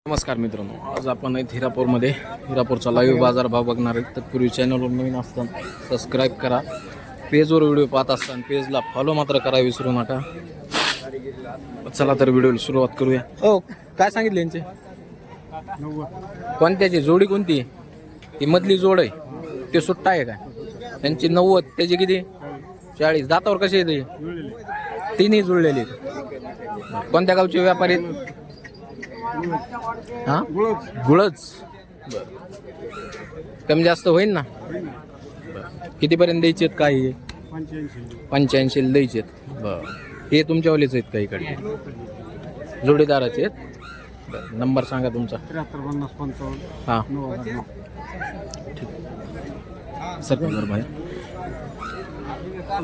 नमस्कार मित्रांनो, आज आपण हिरापूरमध्ये हिरापूरचा लाईव्ह बाजारभाव बघणार आहेत. तत्पूर्वी चॅनलवर नवीन असताना सबस्क्राईब करा. पेजवर व्हिडिओ पाहत असताना पेजला फॉलो मात्र करा विसरू नका. चला तर व्हिडिओला सुरुवात करूया. हो, काय सांगितले यांचे? कोणत्याची जोडी कोणती? ही मधली जोड आहे, ते सुट्टा आहे का? त्यांची 90, त्याची किती? 40. दातावर कसे येते? तिन्ही जुळलेले. कोणत्या गावचे व्यापारी? हा, गुळच. कमी जास्त होईल ना? कितीपर्यंत द्यायचे आहेत? काय 85 द्यायचे आहेत. बरं, हे तुमच्यावालेच आहेत का? इकडे जोडीदाराचे आहेत. बरं, नंबर सांगा तुमचा. 53 हां, ठीक. सर बरोबर भाई,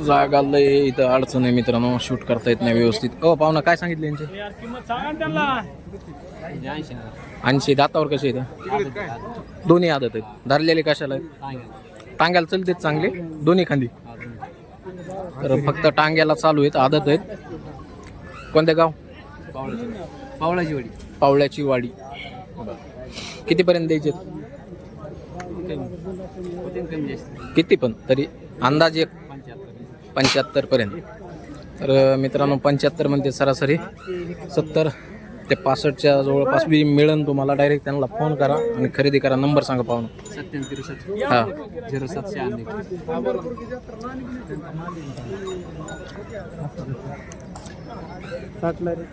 जागा लय इथं अडचण आहे मित्रांनो, शूट करता येत नाही व्यवस्थित. हो पाहुणा, काय सांगितले यांचे? 80. दातावर कसे आहेत? दोन्ही आदत आहेत. धरलेले कशाला आहेत? टांग्याला चलतेत चांगले दोन्ही खांदी. तर फक्त टांग्याला चालू आहेत, आदत आहेत. कोणत्या गाव? पावलाची वाडी. पावळ्याची वाडी. कितीपर्यंत द्यायचे? किती पण तरी अंदाजे 75 पर्यंत. तर मित्रांनो 75 म्हणते सरासरी. 70 ते 65च्या जवळपास बी मिळेल तुम्हाला. डायरेक्ट त्यांना फोन करा आणि खरेदी करा. नंबर सांगा पाहून. 77 हां, 0796.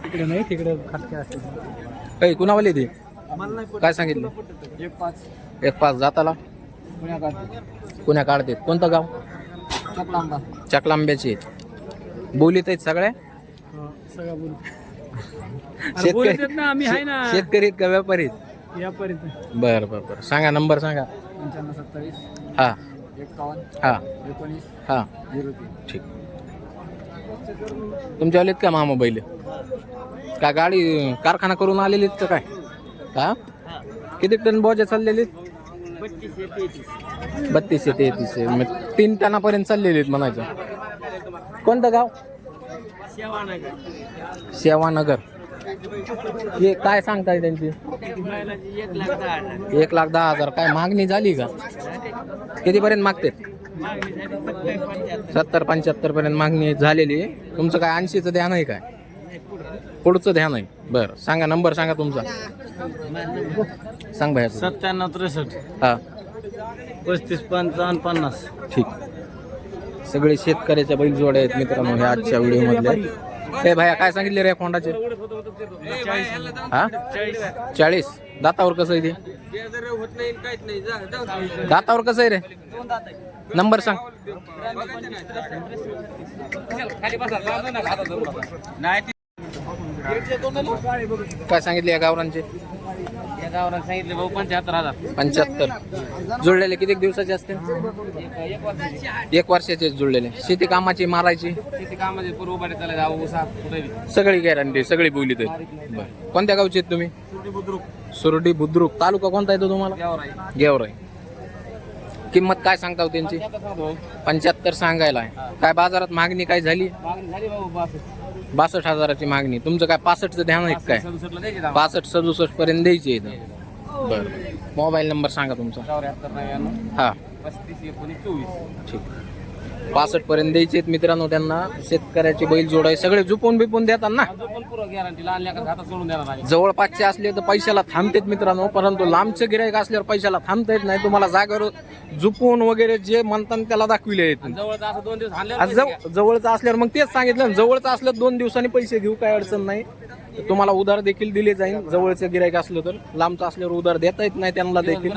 तिकडे नाही, तिकडे खाटके असते. काही कुणावाले ते काय सांगितले? 1.5 जाताला कुण्या काढते? कोणतं गाव? चकलांब्याचे आहेत. बोलीत आहेत सगळ्या? शेतकरी शेतकरी का व्यापारी? बरं बरं बरं, सांगा नंबर सांगा. 95 हां 51 हां 19 हां, 03. ठीक. तुमच्यावालेत का मामा बैल? का गाडी कारखाना करून आलेलीत का काय? हा, किती टन बोजा चाललेले? 32 ते 33. मग 3 टनापर्यंत चाललेले आहेत म्हणायचं. कोणतं गाव? सेवानगर. हे काय सांगताय त्यांची? 1,10,000. काय मागणी झाली का? कितीपर्यंत मागते? 70-75 पर्यंत मागणी झालेली आहे. तुमचं काय 80चं ध्यान आहे काय? पुढचं ध्यान आहे. बरं, सांगा नंबर सांगा तुमचा. सांग भाई. 97 63. हां, 35 55 50. ठीक. सगळे शेतकऱ्याच्या बैल जोड्या आहेत मित्रांनो ह्या आजच्या व्हिडिओ मधले. ए भाया, काय सांगितले रे कोंडाचे? हा, 40. दातावर कसं आहे ते? दातावर कसं आहे रे? नंबर सांग. काय सांगितले या गावरांचे? या गावाला सांगितले भाऊ 75,000. 75. जुळलेले किती दिवसाचे असते? 1 वर्षाचे जुळलेले. शेती कामाची मारायची शेती कामाचे पूर्व पाडे चालले जाऊ उसात कुठे सगळी गॅरंटी, सगळी बोलीत आहे. बरं, कोणत्या गावचे आहेत तुम्ही? सुरडी बुद्रुक. तालुका कोणता येतो तुम्हाला? गेवराई. किंमत काय सांगता हो त्यांची? 75 सांगायला आहे. काय बाजारात मागणी काय झाली? 62,000ची मागणी. तुमचं काय 65चं ध्यान आहे काय? 65-67 पर्यंत द्यायची आहे. बरं, मोबाईल नंबर सांगा तुमचा. 74 हां, 35 19 24. ठीक. 65 पर्यंत द्यायचे आहेत मित्रांनो त्यांना. शेतकऱ्याची बैल जोड आहे. सगळे झुपून बिपून देतात ना? जवळपासचे असले तर पैशाला थांबतेत मित्रांनो, परंतु लांबचे गिराईक असल्यावर पैशाला थांबता येत नाही. तुम्हाला जागेवर झुपून वगैरे जे म्हणतात त्याला दाखविले आहेत. जवळचं असल्यावर मग तेच सांगितलं, जवळचं असलं 2 दिवसांनी पैसे घेऊ, काय अडचण नाही. तुम्हाला उधार देखील दिले जाईल जवळचं गिराईक असलं तर. लांबचं असल्यावर उधार देता येत नाही त्यांना देखील.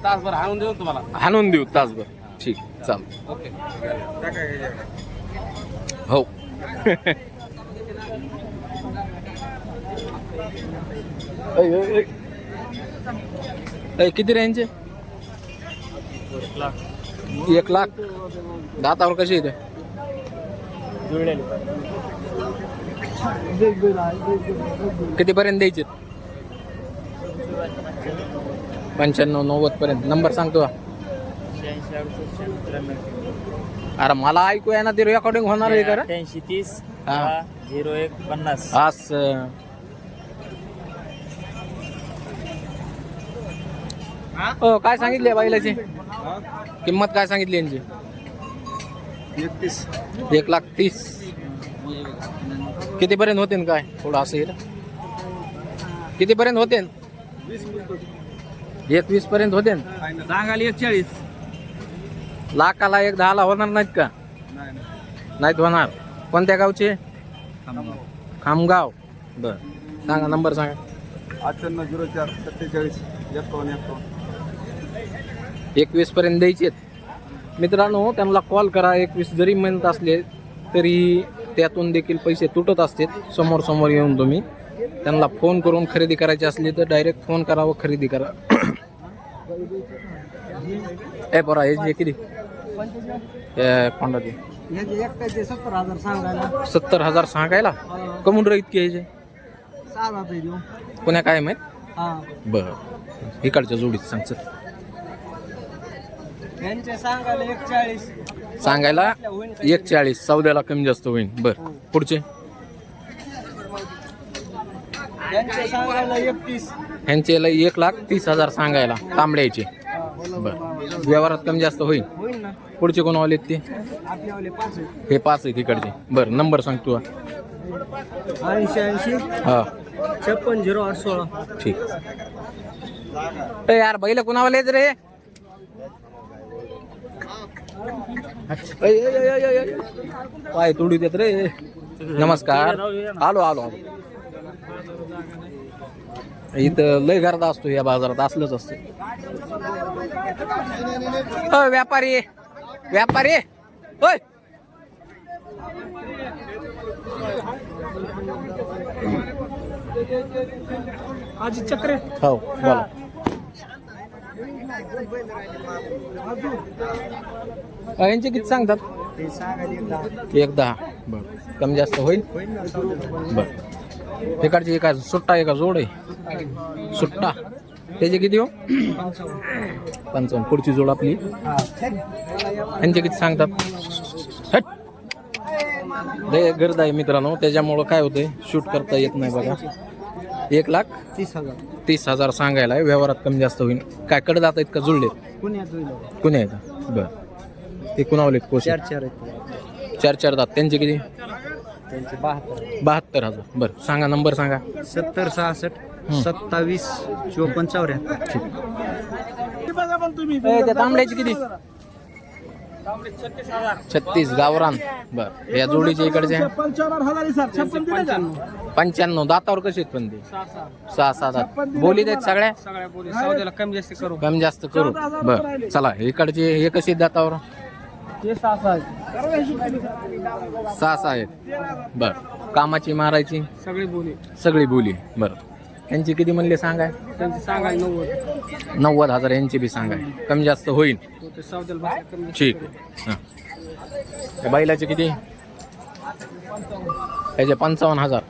तासभर हाणून देऊ तुम्हाला. हाणून देऊ तासभर. ठीक, चाल. हो. किती रेंजचे? 1 लाख. दातावर कशी येते? कितीपर्यंत द्यायचे? 95-90 पर्यंत. नंबर सांगतो. अरे मला ऐकू आहे ना, ते रेकॉर्डिंग होणार आहे का? 83 30 हा. 01 50. असं हो काय सांगितली आहे बैलाची किंमत काय सांगितली यांची 1,30,000 कितीपर्यंत होते काय थोडं असं येईल कितीपर्यंत होते 21 पर्यंत होते सांगायला 41. लाखाला 10ला होणार नाहीत का नाहीत होणार कोणत्या गावचे खामगाव बर सांगा नंबर सांगा 21 पर्यंत द्यायचे मित्रांनो त्यांना कॉल करा 21 जरी म्हणत असले तरी त्यातून देखील पैसे तुटत असतात समोर समोर येऊन तुम्ही त्यांना फोन करून खरेदी करायची असली तर डायरेक्ट फोन करा व खरेदी करा ए बरा हे जे किती कोंडाचे 70,000 सांगायला कमून राहीत की ह्याचे पुण्या काय माहित बर इकडच्या जोडीत सांगचं सांगायला 41 सौद्याला कमी जास्त होईल बर पुढचे ह्यांचे 1,30,000 सांगायला तांबड्याचे बर व्यवहारात कमी जास्त होईल पुढचे कोण आलेत ते हे 5 आहेत इकडचे बर नंबर सांग तू 80 हा 560816 ठीक यार बैल कोणावाले आहेत रे पाय तोडू देत रे नमस्कार आलो आलो आलो इथं लय गर्दा असतो या बाजारात असलंच असतं व्यापारी व्यापारी होय आज चक्र हो बोला यांचे किती सांगतात 1,10 बर कमी जास्त होईल बर एकाची एका सुट्टा एका जोड आहे सुट्टा त्याचे किती हो 55 पुढची जोड आपली यांचे किती सांगतात हट लय गर्द आहे मित्रांनो त्याच्यामुळं काय होतंय शूट करता येत नाही बघा 1,30,000 सांगायला व्यवहारात कमी जास्त होईल काय कडे जात आहेत का जुळले कुणी आहेत बर ते कुणावले कोश 4 दात त्यांचे किती 72,000 बर सांगा नंबर सांगा 70 66 27 54 त्या तांबड्याची किती 36 गावरान बर या जोडीचे इकडचे 95 दातावर कसे आहेत पण ते 6 दात बोलीत आहेत सगळ्या कमी जास्त करू कमी जास्त करू बर चला इकडचे हे कसे आहेत दातावर 6 आहेत बर कामाची मारायची सगळी बोली बर यांची किती म्हणले सांगाय सांगाय 90,000 यांची बी सांगाय कमी जास्त होईल ठीक आहे हां त्या बैलाचे किती याचे 55,000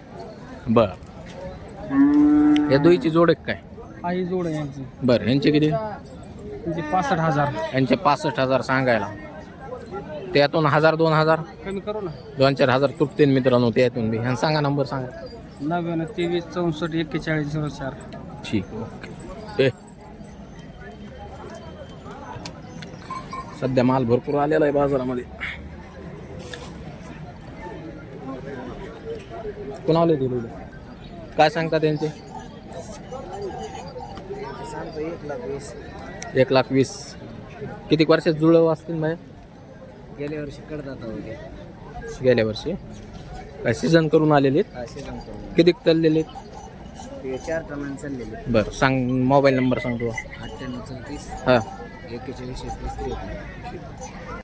बर या दोईची जोड आहे काय काही जोड आहे यांची बर यांचे किती 65,000 यांचे 65,000 सांगायला त्यातून 1,000-2,000 कमी करू ना 2-4,000 तुटतील मित्रांनो त्यातून बी ह्यांना सांगा नंबर सांगा 99 23 64 41 04 ठीक ओके सध्या माल भरपूर आलेला आहे बाजारामध्ये कुणाला दिलेलं काय सांगता त्यांचे 1,20,000 किती वर्षात जुळव असतील बाहेर गेल्या वर्षी कडदात गेल्या वर्षी काय सीझन करून आलेले किती चाललेले 4 प्रमाण चाललेले बरं सांग मोबाईल नंबर सांगतो 98 34 हां 41 23